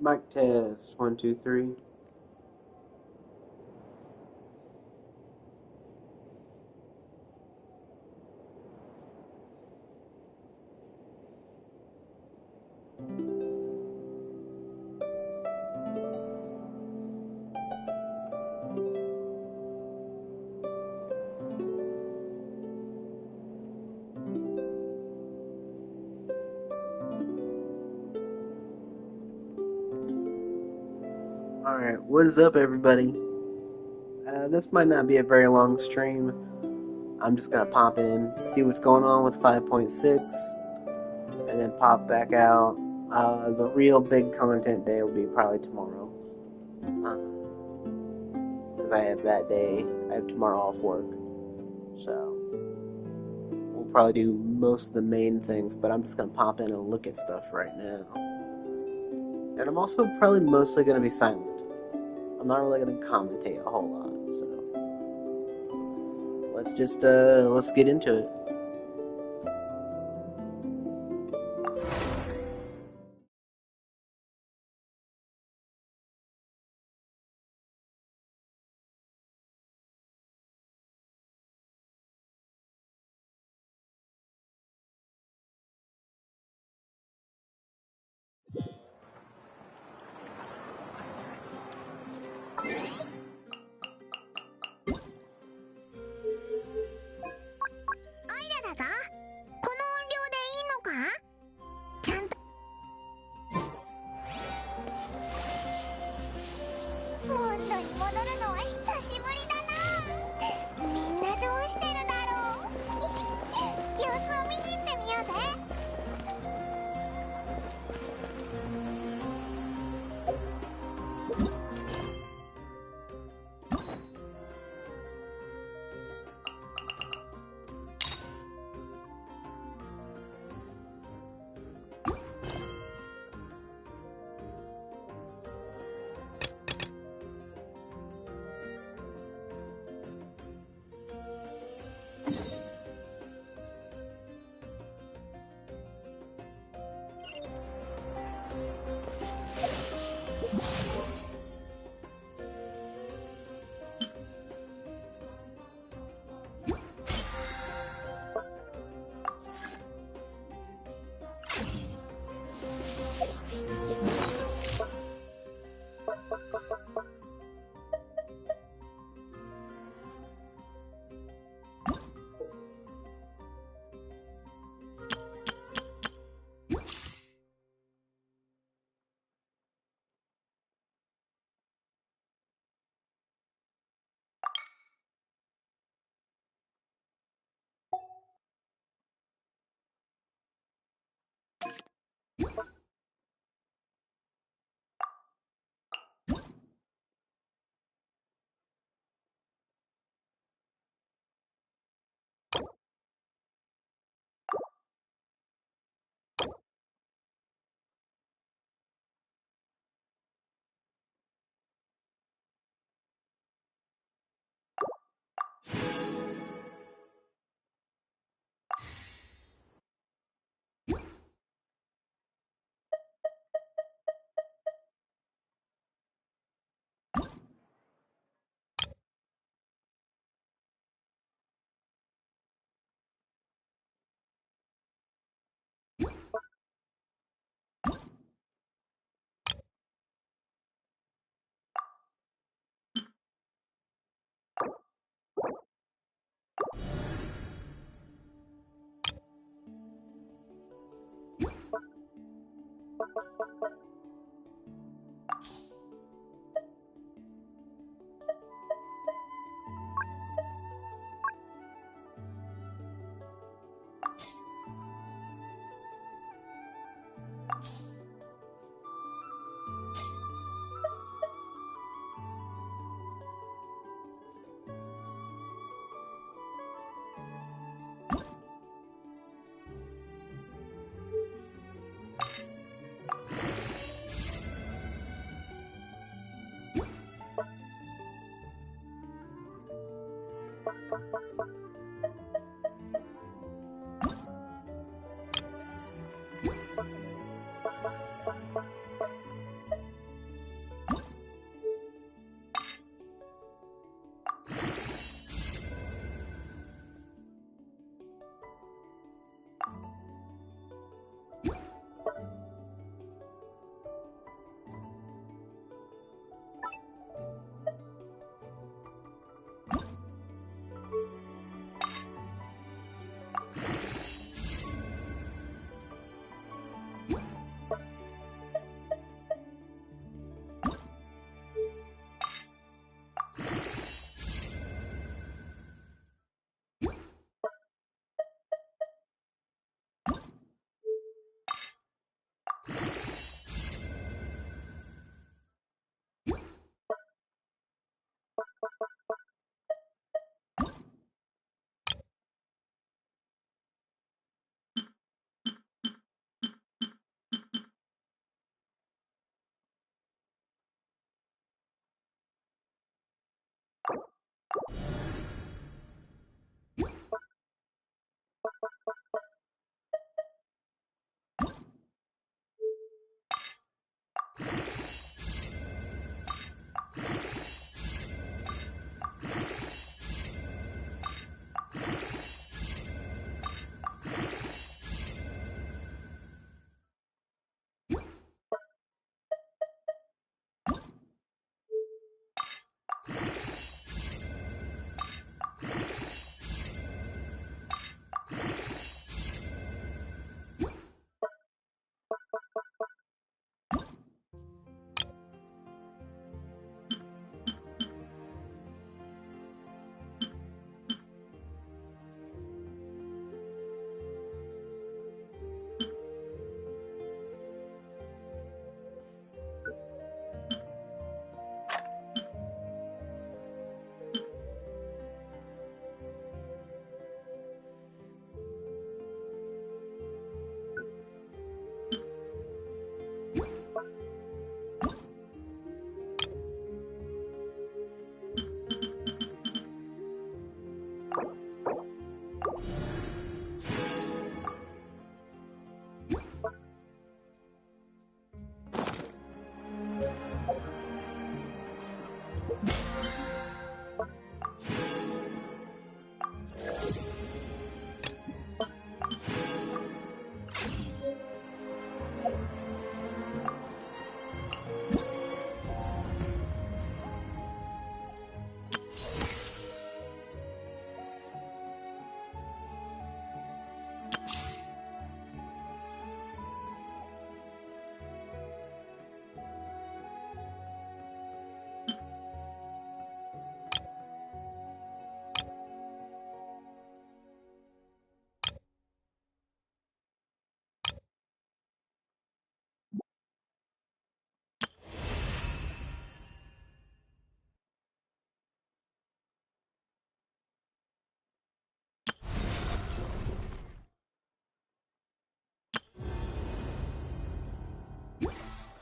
Mic test, one, two, three. Alright, what is up, everybody? This might not be a very long stream. I'm just gonna pop in, see what's going on with 5.6, and then pop back out. The real big content day will be probably tomorrow. Because I have that day, I have tomorrow off work. So, we'll probably do most of the main things, but I'm just gonna pop in and look at stuff right now. And I'm also probably mostly gonna be silent. I'm not really gonna commentate a whole lot, so let's get into it.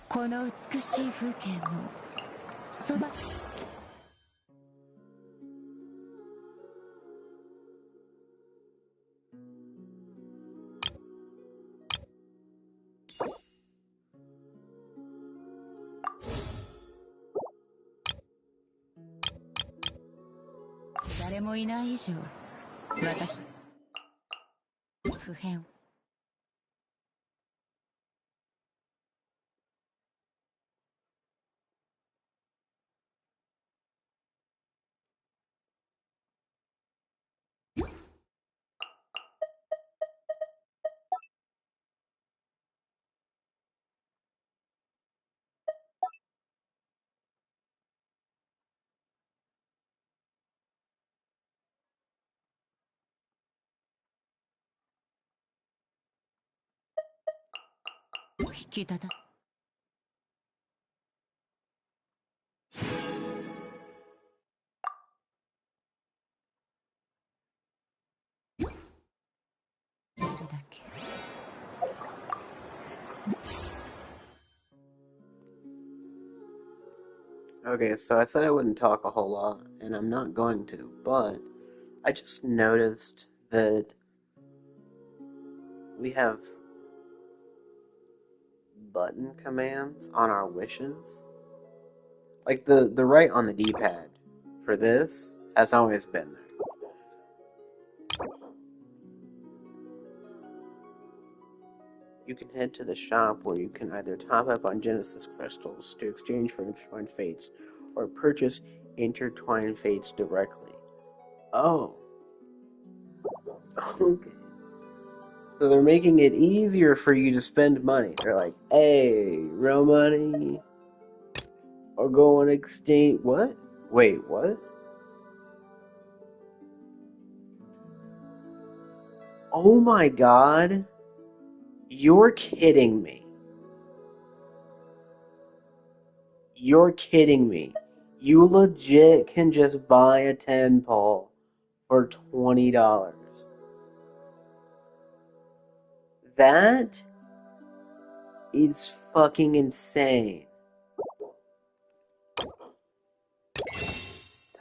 この美しい風景もそば誰もいない以上私不変を引き立たそれだけ Okay, so I said I wouldn't talk a whole lot, and I'm not going to, but I just noticed that we have button commands on our wishes. Like the right on the D-pad for this has always been there. You can head to the shop where you can either top up on Genesis crystals to exchange for intertwined fates, or purchase intertwined fates directly. Oh, okay. So they're making it easier for you to spend money. They're like, hey, real money, or go and exchange. What? Wait, what? Oh my god. You're kidding me. You're kidding me. You legit can just buy a 10 pole for $20. That is fucking insane.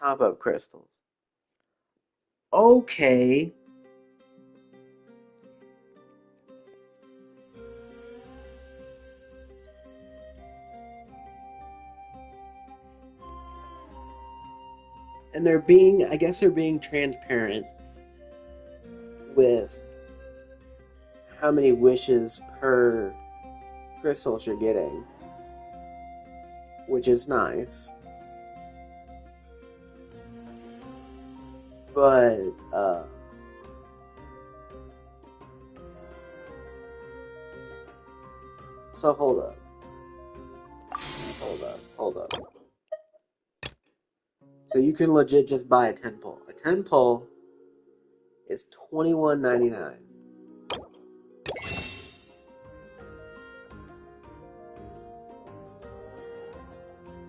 Top up crystals. Okay. And I guess they're being transparent with how many wishes per crystals you're getting, which is nice. But, so hold up. Hold up. Hold up. So you can legit just buy a 10 pull. A 10 pull is $21.99.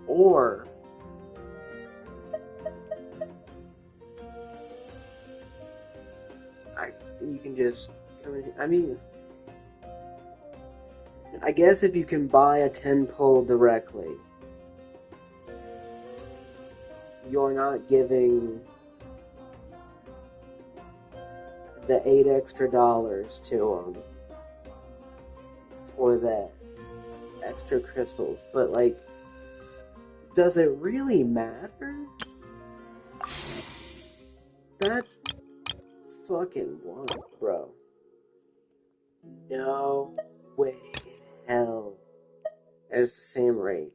Or you can just I mean, I guess if you can buy a 10 pull directly, you're not giving the $8 extra to them for that extra crystals. But like, does it really matter? That's fucking blunt, bro. No way in hell. And it's the same rate.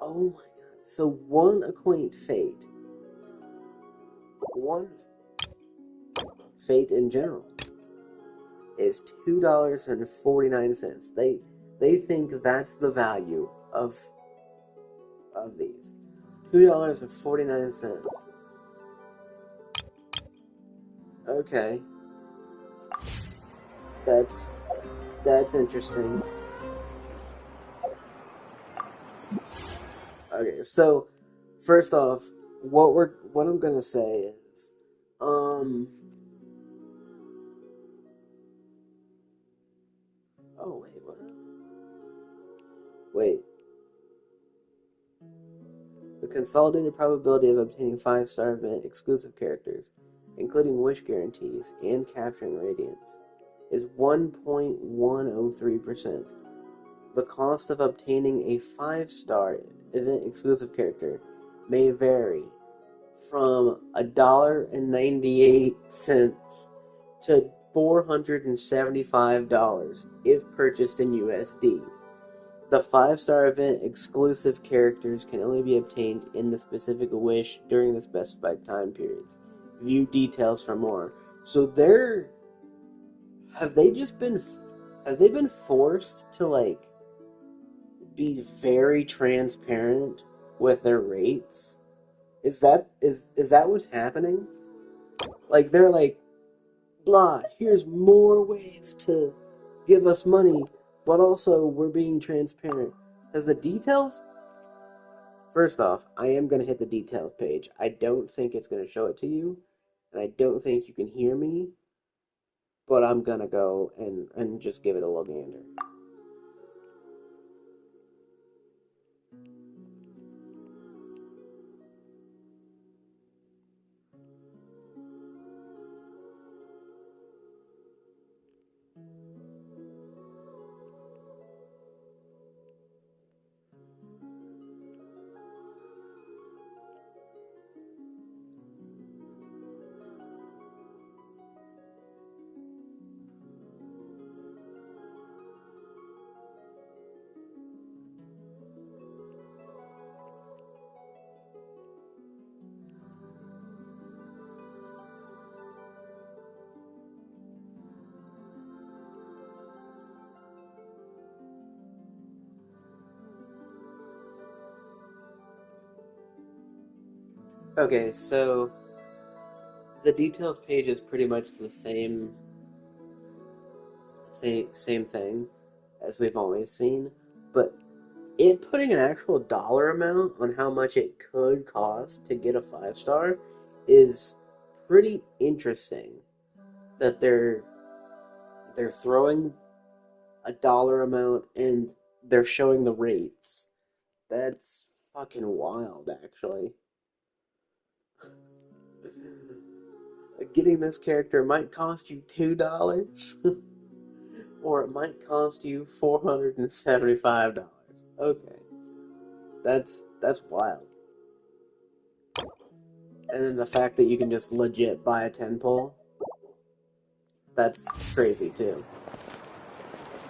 Oh my god. So one acquaint fate. One fate in general is $2.49. They think that's the value of these. $2.49. Okay. That's that's interesting. Okay, so first off, what I'm gonna say is, um, oh wait, what? Wait, the consolidated probability of obtaining 5-star event exclusive characters, including wish guarantees and capturing radiance, is 1.103%. The cost of obtaining a 5-star event exclusive character may vary from $1.98 to $475 if purchased in USD. The 5-star event exclusive characters can only be obtained in the specific wish during the specified time periods. View details for more. So have they just been have they been forced to like be very transparent with their rates? Is that what's happening? Like they're like, blah, here's more ways to give us money, but also we're being transparent. Because the details, first off, I am going to hit the details page. I don't think it's going to show it to you, and I don't think you can hear me, but I'm going to go and just give it a look gander. Okay, so the details page is pretty much the same thing as we've always seen, but it putting an actual dollar amount on how much it could cost to get a 5-star is pretty interesting. That they're throwing a dollar amount and they're showing the rates. That's fucking wild, actually. Getting this character might cost you $2, or it might cost you $475. Okay, that's wild. And then the fact that you can just legit buy a 10 pull, that's crazy too.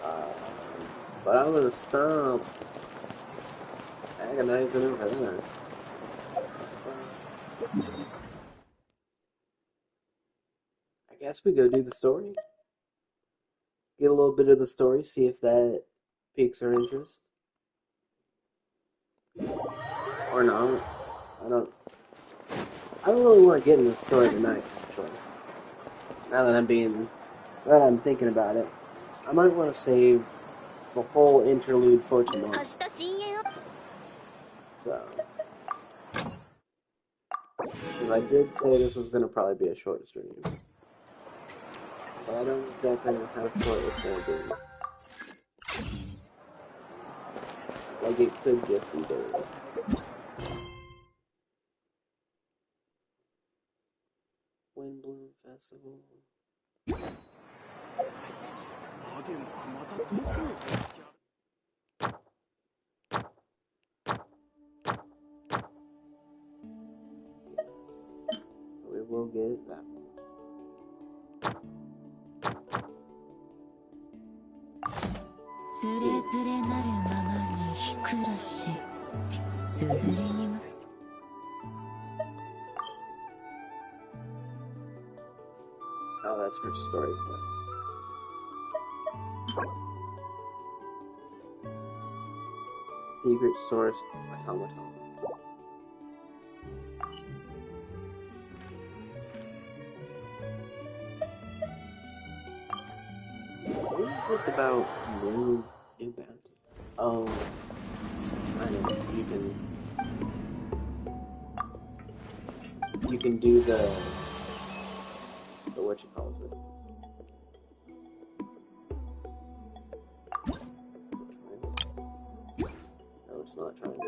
But I'm gonna stop agonizing over that. I guess we go do the story. Get a little bit of the story, see if that piques our interest. Or not. I don't I don't really want to get into the story tonight, actually. Now that I'm thinking about it. I might want to save the whole interlude for tomorrow. So, because I did say this was going to probably be a short stream. But I don't exactly know how short it's going to be. Like, it could just be days. Windbloom Festival. We will get that one. つれづれなるままにひくらしすずりにま Oh, that's her story point. Secret Source Automaton. What is this about new bounty? Oh, I know. You can do the what you calls it. No, it's not trying.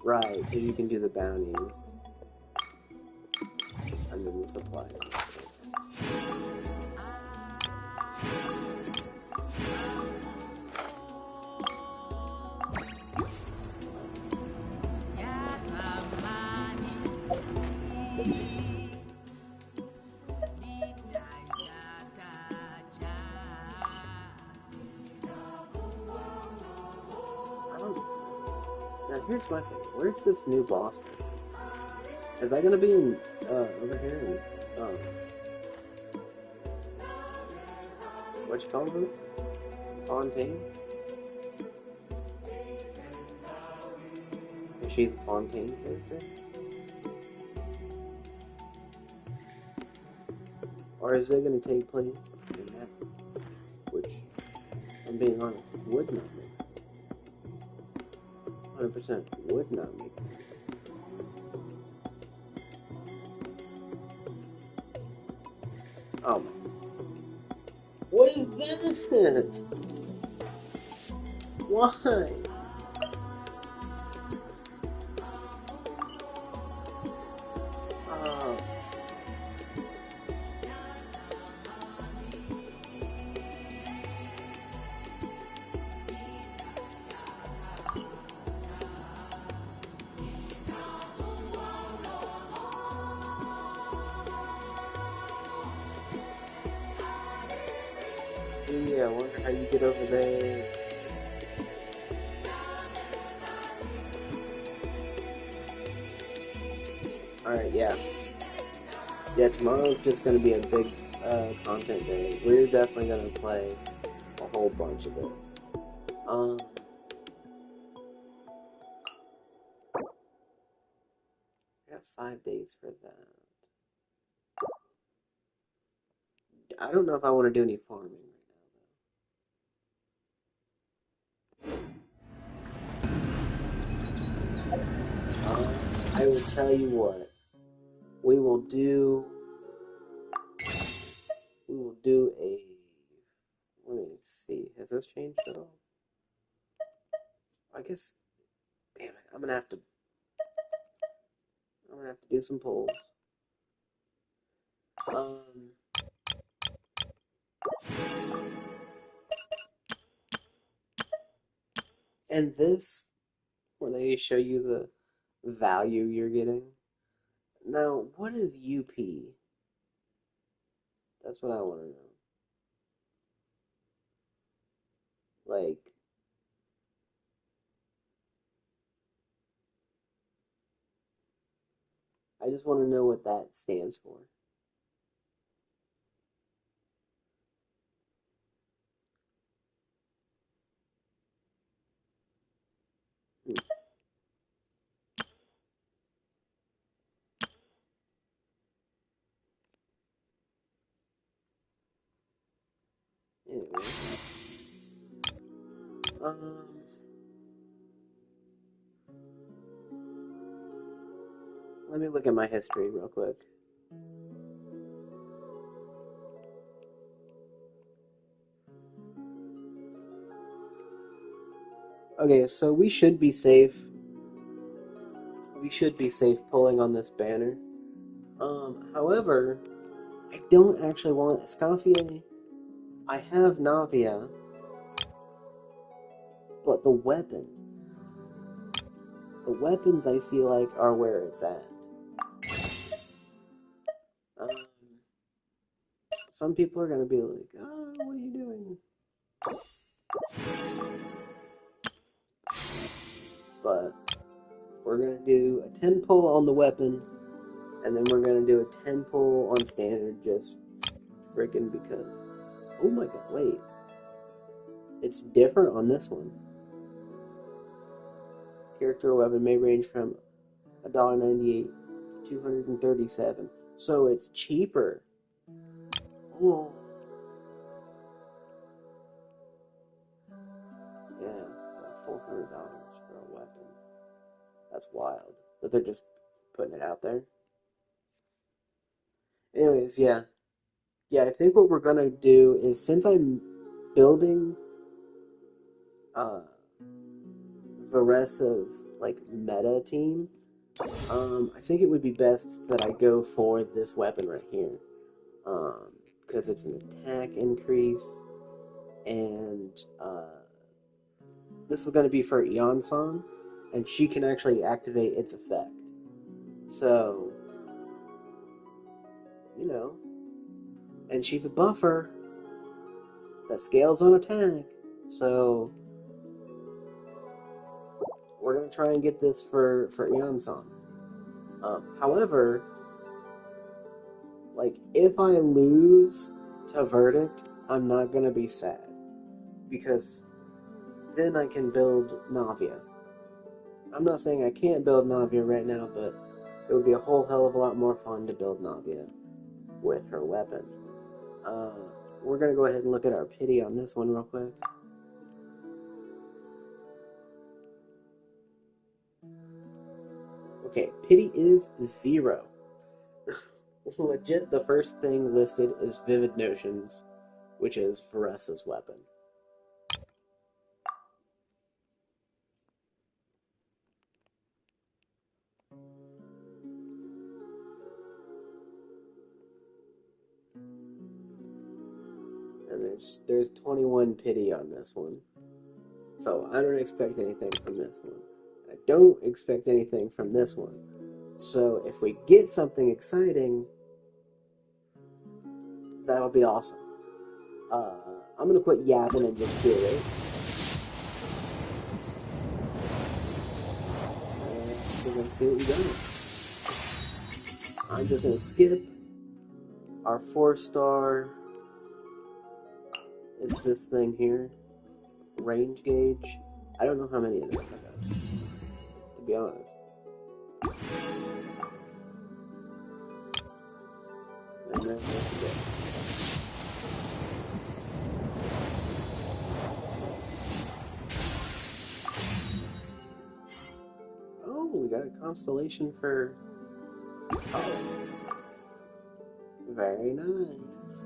Right, because you can do the bounties and then the supplies. Now here's my thing. Where's this new boss? Is that gonna be in over here? What you call it? Fontaine? Is she the Fontaine character? Or is it gonna take place in that? Which, I'm being honest, would not make sense. 100% would not make sense. Oh my. What is that? Why? Oh. Gee, I wonder how you get over there. Alright, yeah. Yeah, tomorrow's just gonna be a big content day. We're definitely gonna play a whole bunch of this. I got 5 days for that. I don't know if I want to do any farming right now, though. I will tell you what. We will do a... Let me see. Has this changed at all? I guess... Damn it. I'm gonna have to... I'm gonna have to do some pulls. And this, where they show you the value you're getting. Now, what is UP? That's what I want to know. Like, I just want to know what that stands for. Hmm. Anyway, um, let me look at my history real quick. Okay, so we should be safe. We should be safe pulling on this banner. However, I don't actually want Escoffier. I have Navia, but the weapons I feel like are where it's at. Um, some people are gonna be like, "Oh, what are you doing?" But we're gonna do a 10 pull on the weapon, and then we're gonna do a 10 pull on standard, just freaking because. Oh my god! Wait, it's different on this one. Character or weapon may range from $1.98 to $237, so it's cheaper. Oh. Yeah, $400 for a weapon. That's wild. That they're just putting it out there. Anyways, yeah. Yeah, I think what we're gonna do is, since I'm building uh Varesa's like meta team, I think it would be best that I go for this weapon right here. Because it's an attack increase, and this is gonna be for Eon-san, and she can actually activate its effect. So, you know, and she's a buffer that scales on attack. So we're gonna try and get this for Eon-san. However, like if I lose to Verdict, I'm not gonna be sad because then I can build Navia. I'm not saying I can't build Navia right now, but it would be a whole hell of a lot more fun to build Navia with her weapon. Uh, we're gonna go ahead and look at our pity on this one real quick. Okay, pity is 0. Legit, the first thing listed is Vivid Notions, which is Varesa's weapon. And there's 21 pity on this one. So I don't expect anything from this one. I don't expect anything from this one. So if we get something exciting, that'll be awesome. I'm gonna quit yapping and just do it. And we're gonna see what we got. I'm just gonna skip our 4-star. It's this thing here. Range gauge. I don't know how many of those I got, to be honest. And then oh, we got a constellation for Hollow. Very nice.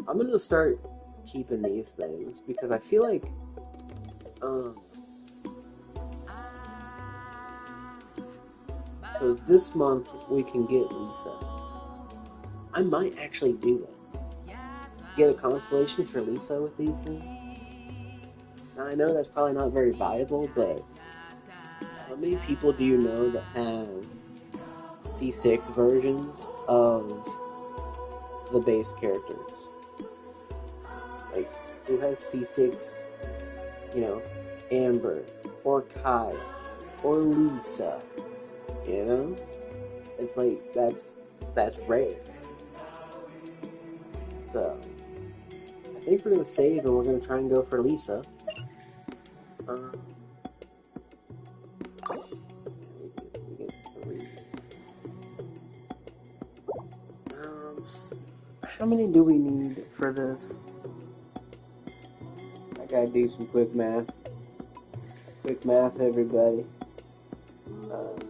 I'm gonna start keeping these things because I feel like Um, so this month we can get Lisa. I might actually do that. Get a constellation for Lisa with these things. Now I know that's probably not very viable, but how many people do you know that have C6 versions of the base characters? Like, who has C6, you know, Amber, or Kai, or Lisa, you know? It's like, that's rare. So, I think we're going to save and we're going to try and go for Lisa. We get 3. How many do we need for this? I gotta do some quick math. Quick math, everybody.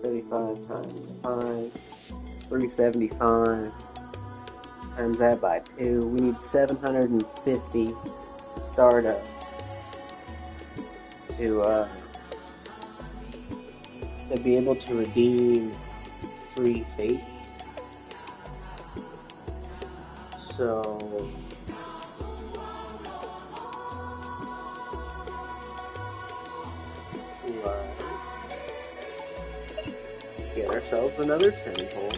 75 times 5, 375. Times that by 2. We need 750 startup to be able to redeem free fates. So let's get ourselves another 10 hole.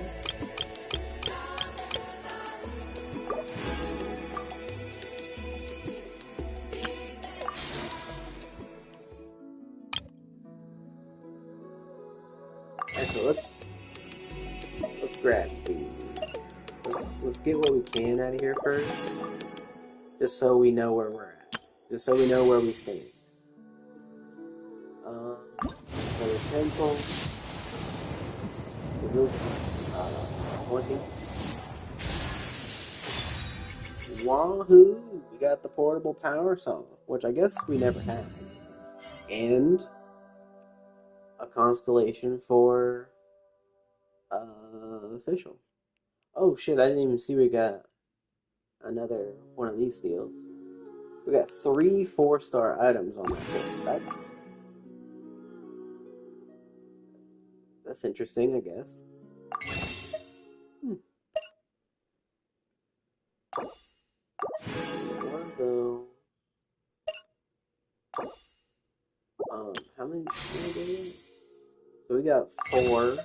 Actually, let's grab the. Let's get what we can out of here first, just so we know where we're at, just so we know where we stand. Another temple. This is 20. Wahoo! We got the portable power saw, which I guess we never had, and a constellation for official. Oh shit! I didn't even see we got another one of these deals. We got 3 4-star items on that board. That's interesting, I guess. One though. How many did we get? So we got 4.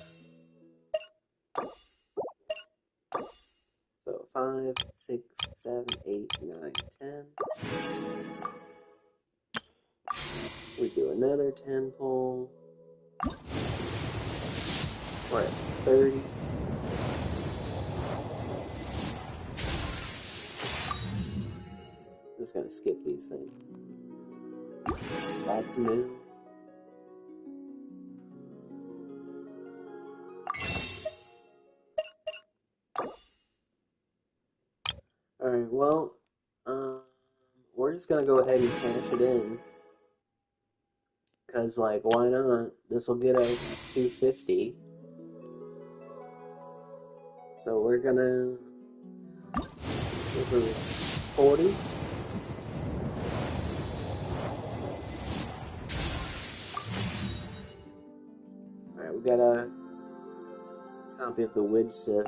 So 5, 6, 7, 8, 9, 10. We do another 10 pull. We're at 30. I'm just gonna skip these things. That's new. Alright, well, we're just gonna go ahead and cash it in. Because, like, why not? This will get us 250. So we're gonna. This is 40. Alright, we got a copy of the Widge Sith,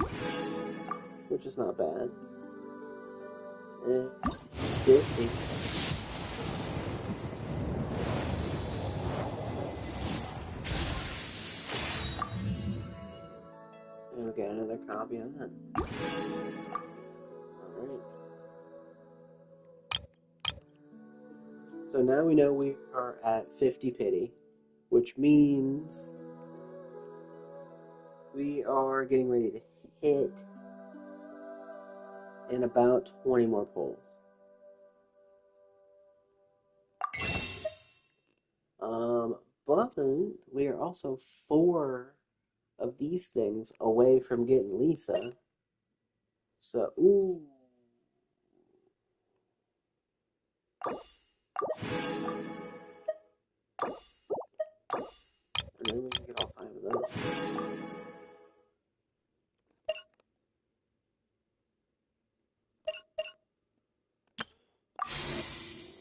which is not bad. And 50. And we got another copy on that. Alright. So now we know we are at 50 pity, which means we are getting ready to hit in about 20 more pulls. But we are also 4 of these things away from getting Lisa. So, ooh. And then we can get all 5 of those.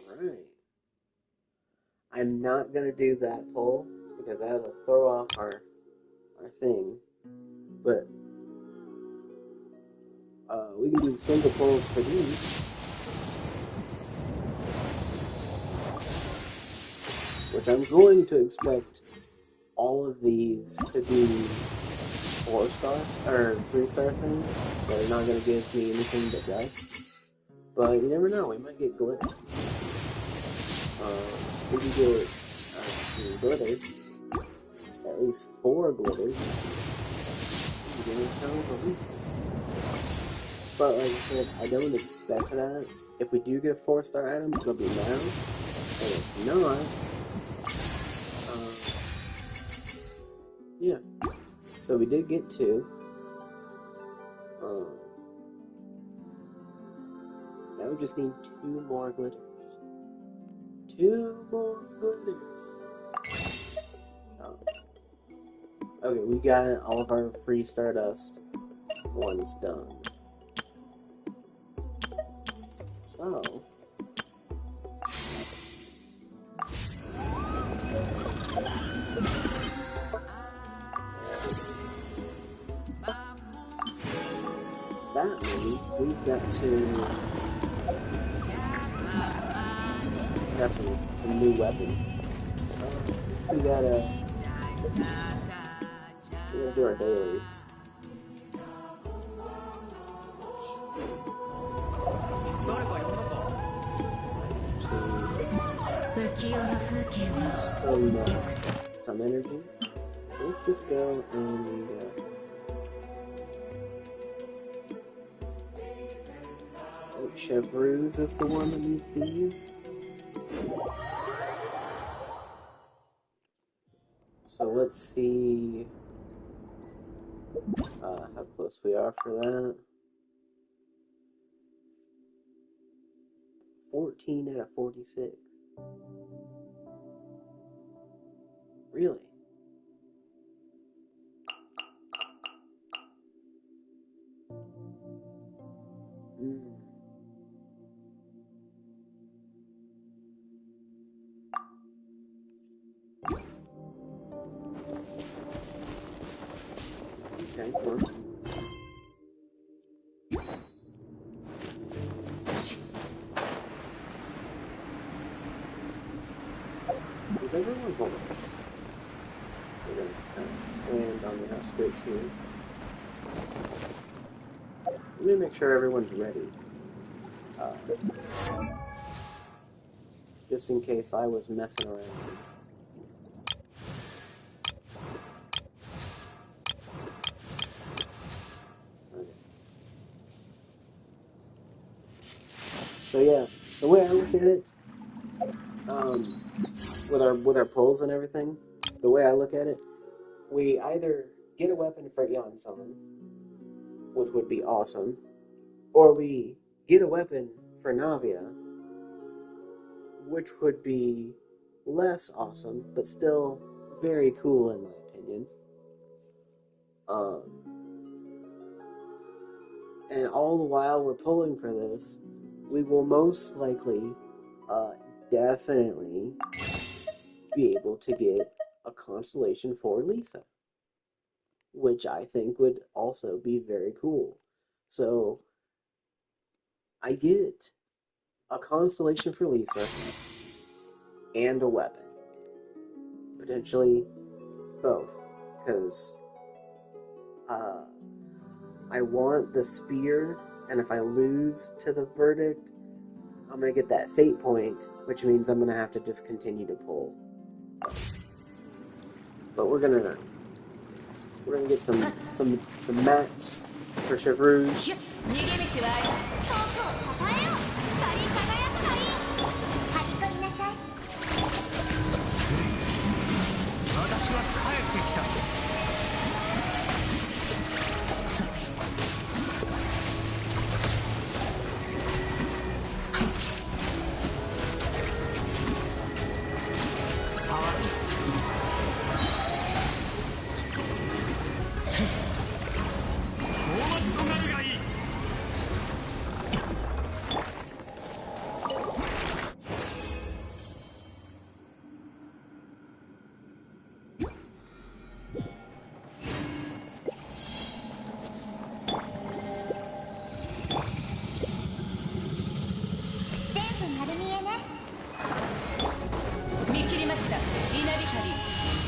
Alright. I'm not gonna do that pull because that'll throw off our thing. But we can do the single pulls for these, which I'm going to expect all of these to be 4-star or 3-star things that are not going to give me anything but dust. But you never know, we might get glitter. We can get some glitter, at least 4 glitter. We can give ourselves at least. But like I said, I don't expect that. If we do get a 4-star item, it'll be now. And if not, yeah. So we did get 2. Now we just need 2 more glitters. 2 more glitters. Oh. Okay, we got all of our free Stardust ones done. So that means we've got to got some new weapons. We gotta do our dailies. Some energy. Let's just go and I think Chevreuse is the one that needs these. So let's see how close we are for that. 14 out of 46. Really? Okay, well. Is everyone home? We're gonna land on the outskirts here. Let me make sure everyone's ready. Just in case I was messing around. Okay. So yeah, the way I look at it, with our pulls and everything, the way I look at it, we either get a weapon for Yansan, which would be awesome, or we get a weapon for Navia, which would be less awesome, but still very cool in my opinion. And all the while we're pulling for this, we will most likely, definitely be able to get a constellation for Lisa, which I think would also be very cool. So I get a constellation for Lisa and a weapon. Potentially both, because I want the spear, and if I lose to the verdict, I'm going to get that fate point, which means I'm going to have to just continue to pull. But we're gonna get some mats for Chevreuse.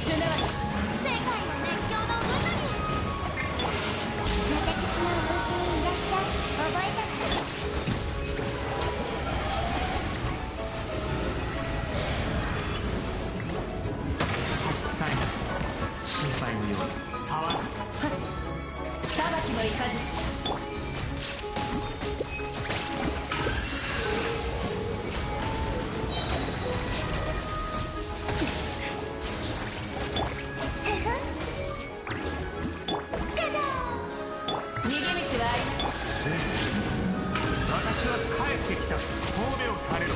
すなわち世界の熱狂の渦に。私のお家にいらっしゃい。覚えたか。差し支えない。心配無用。騒ぐ。裁きの雷。逃げ道はあります。私は帰ってきた。神戸を垂れろ。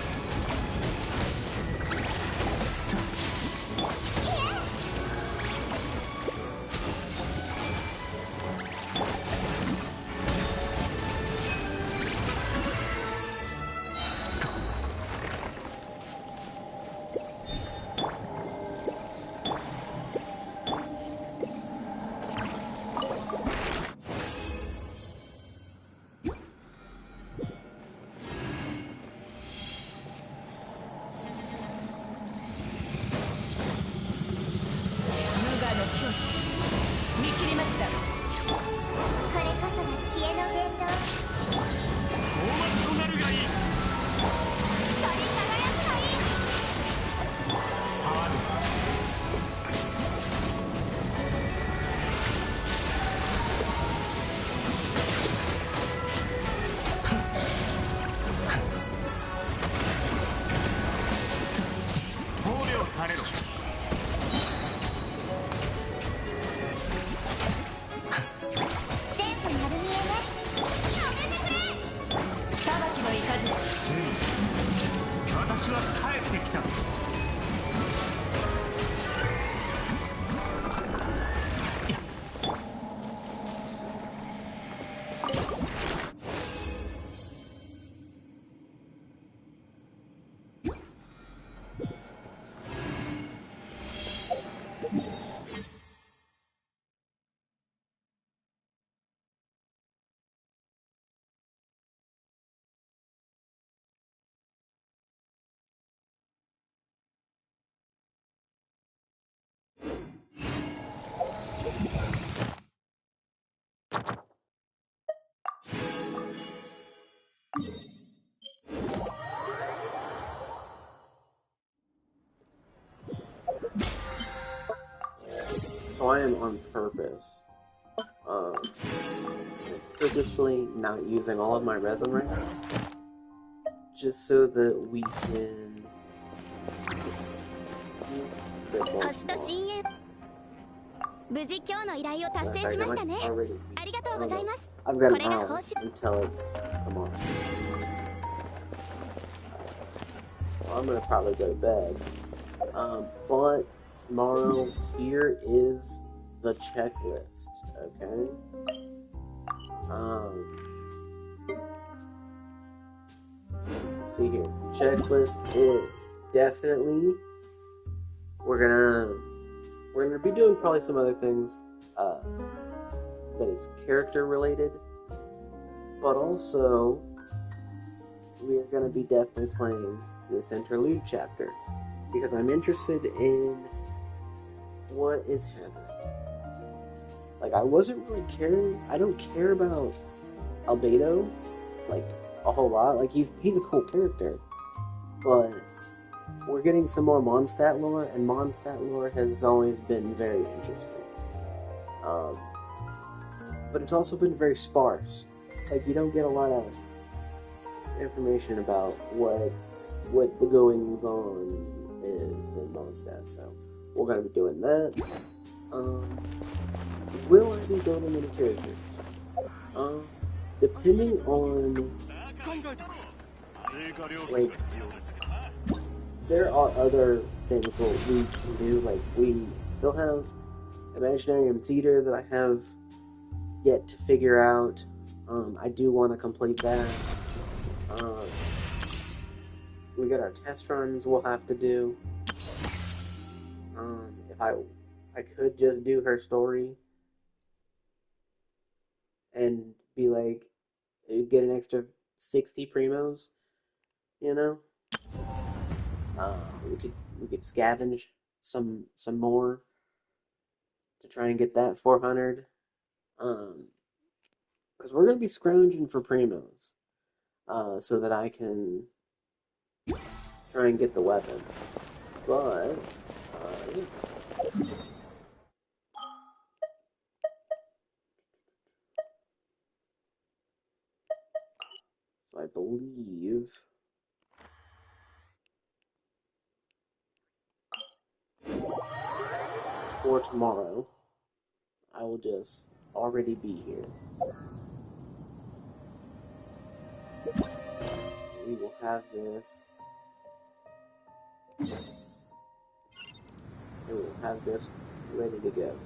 無我の境地見切りました。これこそが知恵の伝道。大松となるがいい。光り輝くがいい。騒ぐ。神戸を垂れろ。全部丸見えね。やめてくれ。裁きの雷。私は帰ってきた。So I am on purpose, purposely not using all of my resin right now, just so that we can. 星と親友。無事今日の依頼を達成しましたね。ありがとうございます。 I've got こ an れが hour 報酬。 until it's tomorrow. Well, I'm gonna probably go to bed. But tomorrow, here is the checklist, okay? Let's see here. Checklist is definitely we're gonna be doing probably some other things that is character related, but also we are gonna be definitely playing this interlude chapter because I'm interested in what is happening. Like, I wasn't really caring. I don't care about Albedo like a whole lot. Like, he's a cool character, but we're getting some more Mondstadt lore, and Mondstadt lore has always been very interesting. But it's also been very sparse. Like, you don't get a lot of information about what the goings on is in Mondstadt, so we're gonna be doing that. Will I be building any characters? Depending on, like, there are other things what we can do. Like, we still have Imaginarium Theater that I have yet to figure out. I do want to complete that. We got our test runs we'll have to do. If I could just do her story and be like, get an extra 60 primos, you know? We could scavenge some more. to try and get that 400. Because we're gonna be scrounging for primos, so that I can try and get the weapon. But yeah. So I believe for tomorrow, I will just already be here. We will have this. And we'll have this ready to go.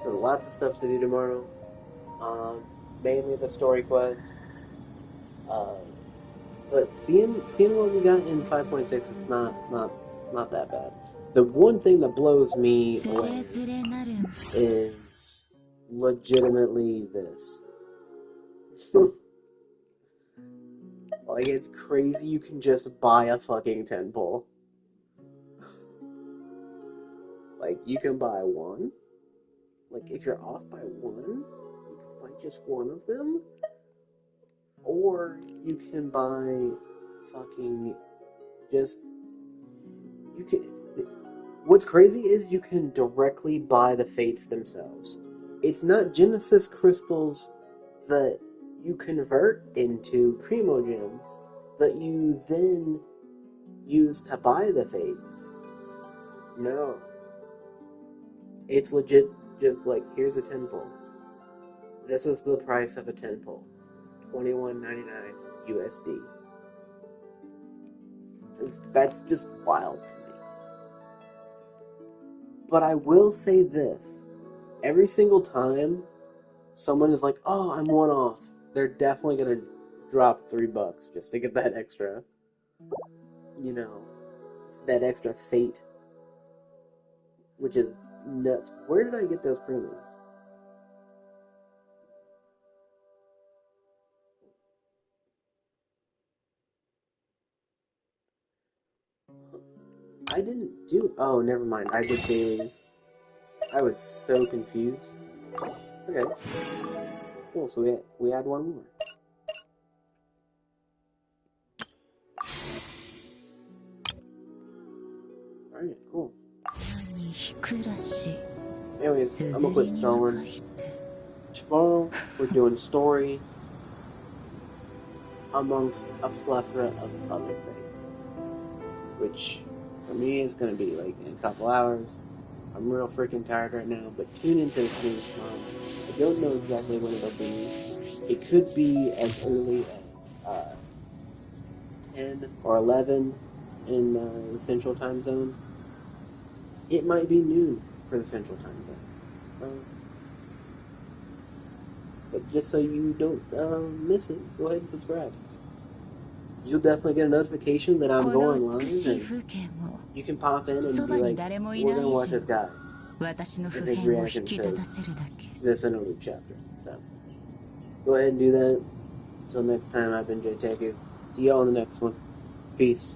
So lots of stuff to do tomorrow. Mainly the story quest. But seeing what we got in 5.6, it's not that bad. The one thing that blows me away is legitimately this. Like, it's crazy you can just buy a fucking 10 pole. Like, you can buy one. Like, if you're off by one, you can buy just one of them. Or you can buy fucking just... You can... What's crazy is you can directly buy the fates themselves. It's not Genesis crystals that you convert into primo gems that you then use to buy the fates. No. It's legit just like, here's a 10 pole. This is the price of a 10 pole. $21.99 USD. That's just wild to me. But I will say this. Every single time someone is like, oh, I'm one off, they're definitely going to drop $3 just to get that extra, that extra fate. Which is nuts. Where did I get those primos? I didn't do... Oh, never mind. I did dailies. I was so confused. Okay. Cool, so we had one more. Alright, cool. Anyways, I'm gonna quit stalling. Tomorrow, we're doing story amongst a plethora of other things. Which, for me, is gonna be like in a couple hours. I'm real freaking tired right now, but tune into the stream tomorrow. I don't know exactly when it'll be. It could be as early as 10 or 11 in the Central Time Zone. It might be noon for the Central Time Zone. But just so you don't miss it, go ahead and subscribe. You'll definitely get a notification that I'm going live, and you can pop in and be like, we're going to watch this guy and his reaction to this interlude chapter. So, go ahead and do that. Until next time, I've been J-Teku. See y'all in the next one. Peace.